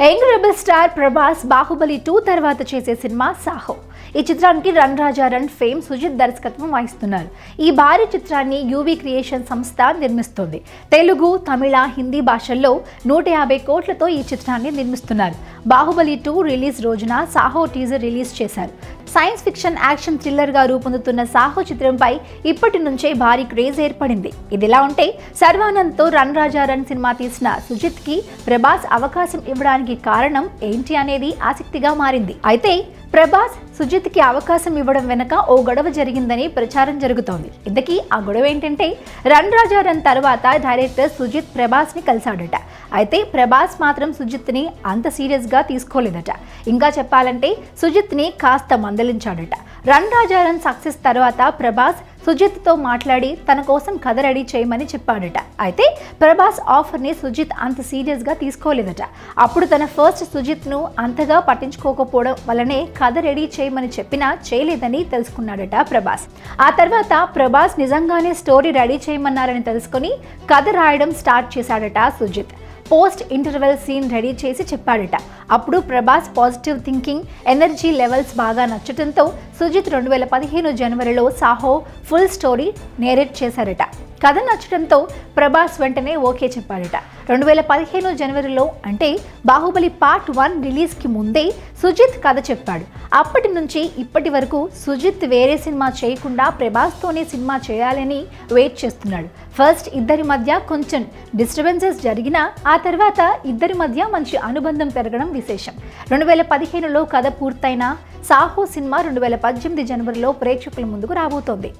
Young rebel star Prabhas Baahubali 2 తర్వాత చేసే cinema Saaho. ఈ చిత్రానికి రన్ రాజా రన్ ఫేమ్ సుజిత్ దర్శకత్వం వహిస్తున్నారు. ఈ భారీ చిత్రాన్ని యూవీ క్రియేషన్ సంస్థ నిర్మిస్తోంది. తెలుగు, తమిళ, హిందీ భాషల్లో 150 కోట్లతో ఈ చిత్రాన్ని నిర్మిస్తున్నారు. బాహుబలి 2 రిలీజ్ రోజున సాహో టీజర్ రిలీజ్ చేశారు. సైన్స్ ఫిక్షన్ యాక్షన్ థ్రిల్లర్ గా రూపొందుతున్న సాహో చిత్రంపై ఇప్పటి నుంచే భారీ క్రేజ్ ఏర్పడింది. ఇదిలా ఉంటే సర్వానంద్ తో రన్ రాజా రన్ సినిమా తీసిన సుజిత్ కి ప్రభాస్ అవకాశం ఇవ్వడానికి కారణం ఏంటి అనేది ఆసక్తిగా మారింది. అయితే ప్రభాస్ సుజిత్ కి అవకాశం ఇవ్వడం వెనక ఓ గొడవ జరిగిందని ప్రచారం జరుగుతోంది. ఇంతకీ ఆ గొడవ ఏంటంటే రన్ రాజా రన్ తర్వాత డైరెక్టర్ సుజిత్ ప్రభాస్ ని కలిశాడట. అయితే ప్రభాస్ మాత్రం సుజిత్ ని అంత సీరియస్ గా తీసుకోలేదట. ఇంకా చెప్పాలంటే సుజిత్ ని కాస్త మందలించాడట. రన్ రాజా రన్ సక్సెస్ తర్వాత ప్రభాస్ సుజిత్ తో మాట్లాడి తన కోసం కథ రెడీ చేయమని చెప్పాడట. అయితే ప్రభాస్ ఆఫర్ ని సుజిత్ అంత సీరియస్ గా తీసుకోలేదట. అప్పుడు తన ఫస్ట్ సుజిత్ ను అంతగా పట్టించుకోకపోవడం వల్లనే కథ రెడీ చేయమని చెప్పినా చేయలేదని తెలుసుకున్నాడట ప్రభాస్. ఆ తర్వాత ప్రభాస్ నిజంగానే స్టోరీ రెడీ చేయమన్నారని తెలుసుకుని కథ రాయడం స్టార్ట్ చేశాడట Sujeeth. Post interval scene ready చేసి చెప్పాడట. అప్పుడు Prabhas positive thinking, energy levels బాగా నచ్చటంతో సుజిత్ 2015 జనవరిలో సాహో ఫుల్ స్టోరీ నేరేట్ చేశారట. కథ నచ్చడంతో ప్రభాస్ వెంటనే ఓకే చెప్పాడట. 2015 జనవరిలో అంటే బాహుబలి పార్ట్ 1 రిలీజ్కి ముందే సుజిత్ కథ చెప్పాడు. అప్పటి నుంచి ఇప్పటి వరకు సుజిత్ వేరే సినిమా చేయకుండా ప్రభాస్తోనే సినిమా చేయాలని వెయిట్ చేస్తున్నాడు. ఫస్ట్ ఇద్దరి మధ్య కొంచెం డిస్టర్బెన్సెస్ జరిగినా ఆ తర్వాత ఇద్దరి మధ్య మంచి అనుబంధం పెరగడం విశేషం. 2015లో కథ పూర్తయిన సాహో సినిమా 2018 జనవరిలో ప్రేక్షకుల ముందుకు రాబోతోంది.